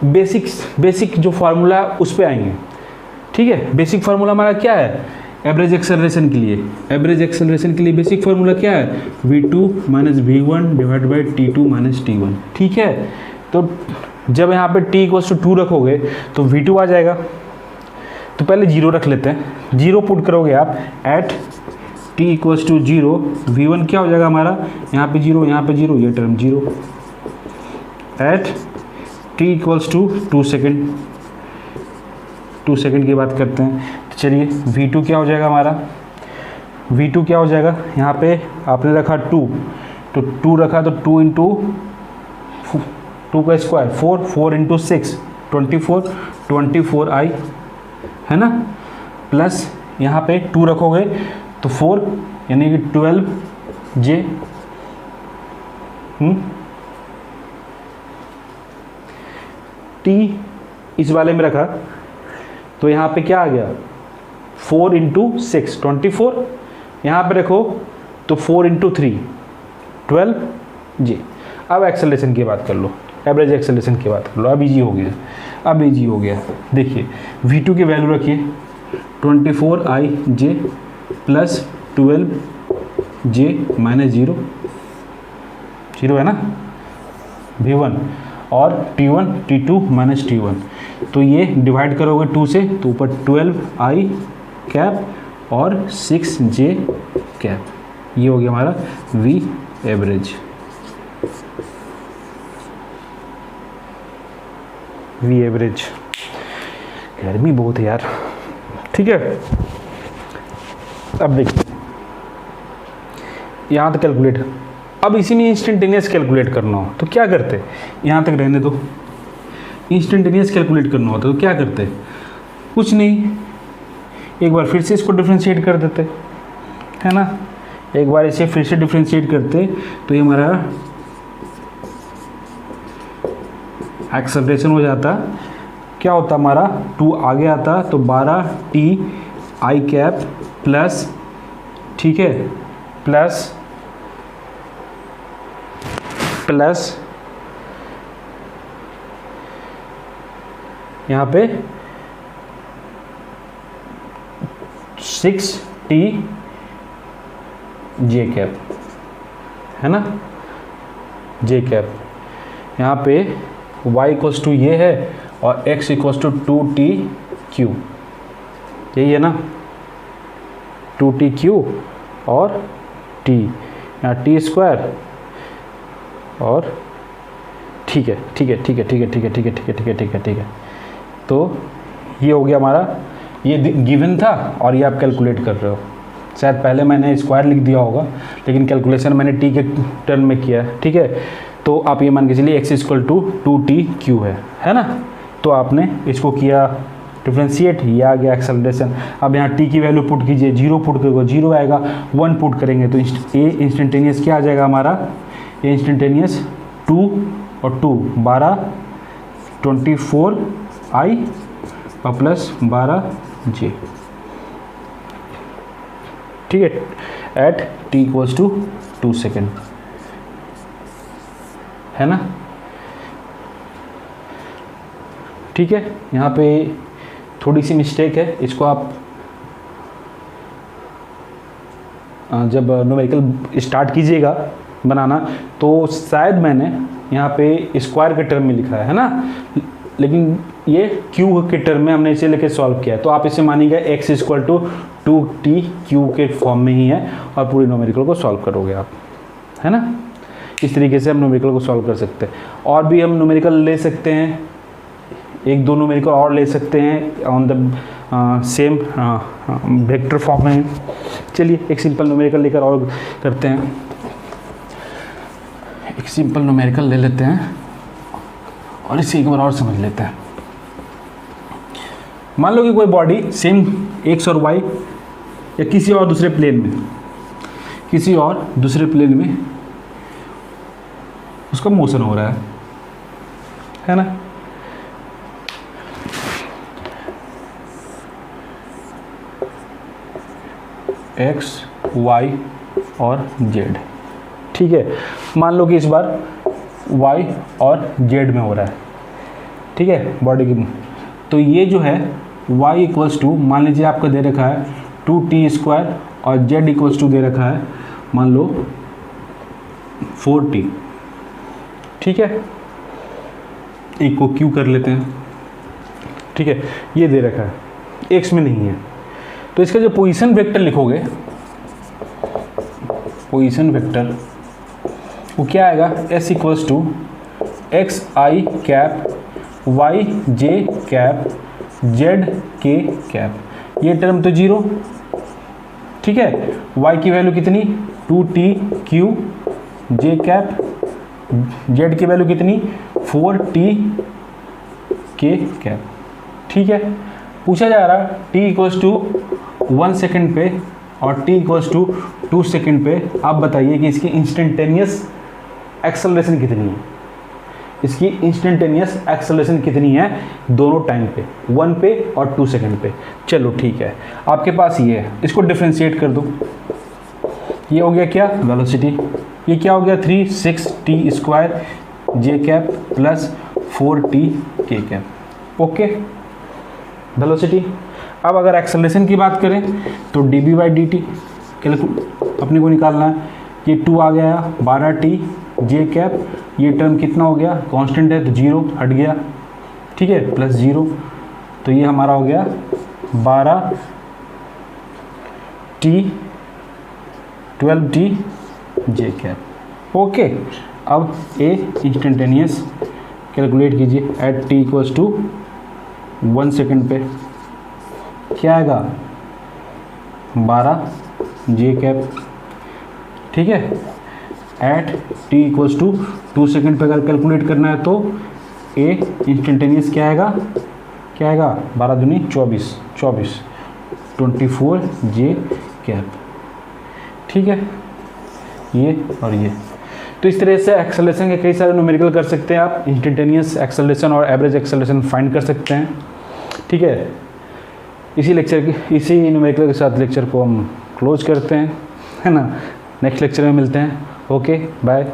बेसिक जो फार्मूला है उस पे आएंगे, ठीक है। बेसिक फार्मूला हमारा क्या है एवरेज एक्सेलरेशन के लिए? एवरेज एक्सेलरेशन के लिए बेसिक फार्मूला क्या है? v2 minus v1 divide by t2 minus t1, ठीक है। तो जब यहाँ पे t इक्वल्स टू 2 रखोगे तो v2 आ जाएगा, तो पहले 0 रख लेते हैं, 0 पुट करोगे आप eight t equals to 0, v1 क्या हो जाएगा हमारा, यहाँ पे 0 यहाँ पे 0, ये term 0, at t equals to 2 second, 2 second की बात करते हैं। तो चलिए v2 क्या हो जाएगा हमारा, v2 क्या हो जाएगा, यहाँ पे आपने रखा 2, तो 2 रखा तो 2 इंटू 2 का स्क्वायर 4 इंटू 6 24 आई, है ना? प्लस यहाँ पे 2 रखोगे तो 4 यानी कि 12 जे, टी इस वाले में रखा तो यहाँ पे क्या आ गया 4 इंटू 6 24, यहाँ पे रखो तो 4 इंटू 3 12 जे। अब एक्सेलरेशन की बात कर लो, एवरेज एक्सेलरेशन की बात कर लो, अब इजी हो गया। देखिए v2 की वैल्यू रखिए 24 आई जे प्लस 12 जे माइनस 0 है ना, v1, और t1 t2 माइनस t1, तो ये डिवाइड करोगे 2 से तो ऊपर 12 आई कैप और 6 जे कैप, ये हो गया हमारा v एवरेज। V average. गर्मी बहुत है यार, ठीक है। अब देखिए यहाँ तक कैलकुलेट, अब इसी में इंस्टेंटेनियस कैलकुलेट करना हो तो क्या करते, यहाँ तक रहने दो। इंस्टेंटेनियस कैलकुलेट करना होता तो क्या करते, कुछ नहीं, एक बार फिर से इसको डिफ्रेंशिएट कर देते, है ना। एक बार इसे फिर से डिफ्रेंशिएट करते तो ये हमारा एक्सेलरेशन हो जाता, क्या होता हमारा 2 आगे आता तो 12t आई कैप प्लस, ठीक है, प्लस यहाँ पे 6t जे कैप, है ना, जे कैप। यहाँ पे y इक्वल्स टू ये है और x equals to 2t Q, यही है ना, 2t क्यू और t, यहाँ t स्क्वायर और ठीक है, ठीक है, ठीक है, ठीक है, ठीक है, ठीक है, ठीक है, ठीक है, ठीक है, ठीक है। तो ये हो गया हमारा, ये गिवन था और ये आप कैलकुलेट कर रहे हो। शायद पहले मैंने स्क्वायर लिख दिया होगा लेकिन कैलकुलेशन मैंने टी के टर्म में किया है, ठीक है। तो आप ये मान के चलिए x equal to 2t Q है ना। तो आपने इसको किया डिफ्रेंशिएट, ये आ गया एक्सेलरेशन। अब यहाँ t की वैल्यू पुट कीजिए, 0 पुट करोगे 0 आएगा, 1 पुट करेंगे तो ये इंस्टेंटेनियस क्या आ जाएगा हमारा, ये इंस्टेंटेनियस 2 और 2 12 24 आई और प्लस 12 जे, ठीक है, at t equals to 2 second, है ना। ठीक है, यहाँ पे थोड़ी सी मिस्टेक है, इसको आप जब न्यूमेरिकल स्टार्ट कीजिएगा बनाना तो शायद मैंने यहाँ पे स्क्वायर के टर्म में लिखा है ना, लेकिन ये क्यू के टर्म में हमने इसे लेके सॉल्व किया है। तो आप इसे मानिएगा x equal to 2t cube के फॉर्म में ही है और पूरी न्यूमेरिकल को सॉल्व करोगे आप, है ना। इस तरीके से हम न्यूमेरिकल को सॉल्व कर सकते हैं। और भी हम न्यूमेरिकल ले सकते हैं, एक दो न्यूमेरिकल और ले सकते हैं on the same vector form में। चलिए एक सिंपल न्यूमेरिकल लेकर और करते हैं, एक सिंपल न्यूमेरिकल ले लेते हैं और इसे एक बार और समझ लेते हैं। मान लो कि कोई बॉडी सेम एक्स और वाई या किसी और दूसरे प्लेन में, किसी और दूसरे प्लेन में उसका मोशन हो रहा है ना। एक्स वाई और जेड, ठीक है। मान लो कि इस बार y और z में हो रहा है, ठीक है, बॉडी की। तो ये जो है y इक्वल्स टू, मान लीजिए आपको दे रखा है 2t स्क्वायर और z इक्वल्स टू दे रखा है मान लो 4t, ठीक है। एक को q कर लेते हैं, ठीक है, ये दे रखा है, x में नहीं है। तो इसका जो पोजीशन वेक्टर लिखोगे, पोजीशन वेक्टर वो क्या आएगा, s equals to X I cap Y J cap Z K cap, ये टर्म तो 0, ठीक है। y की वैल्यू कितनी 2t cube, J cap, z की वैल्यू कितनी 4t के कैप, ठीक है। पूछा जा रहा है t इक्वल्स टू 1 सेकेंड पे और t इक्वल्स टू 2 सेकेंड पे। आप बताइए कि इसकी इंस्टेंटेनियस एक्सेलरेशन कितनी है, इसकी इंस्टेंटेनियस एक्सेलरेशन कितनी है दोनों टाइम पे, 1 पे और 2 सेकेंड पे। चलो ठीक है, आपके पास ये है, इसको डिफ्रेंशिएट कर दो। ये हो गया क्या, वेलोसिटी। ये क्या हो गया 3/6t स्क्वायर जे कैप प्लस 4t के कैप, ओके, वेलोसिटी। अब अगर एक्सेलरेशन की बात करें तो dv/dt अपने को निकालना है। ये 2 आ गया 12t जे कैप, ये टर्म कितना हो गया, कांस्टेंट है तो 0 हट गया, ठीक है, प्लस 0। तो ये हमारा हो गया 12t जे कैप, ओके। अब ए इंस्टेंटेनियस कैलकुलेट कीजिए at T equals to 1 second पे क्या आएगा 12 जे कैप, ठीक है। At T equals to 2 second पे अगर कैलकुलेट करना है तो ए इंस्टेंटेनियस क्या आएगा 12 दूनी 24 24 जे कैप, ठीक है। ये और ये, तो इस तरह से एक्सेलरेशन के कई सारे न्यूमेरिकल कर सकते हैं आप। इंस्टेंटेनियस एक्सेलरेशन और एवरेज एक्सेलरेशन फाइंड कर सकते हैं, ठीक है। इसी न्यूमेरिकल के साथ लेक्चर को हम क्लोज करते हैं, है ना। नेक्स्ट लेक्चर में मिलते हैं। Okay bye.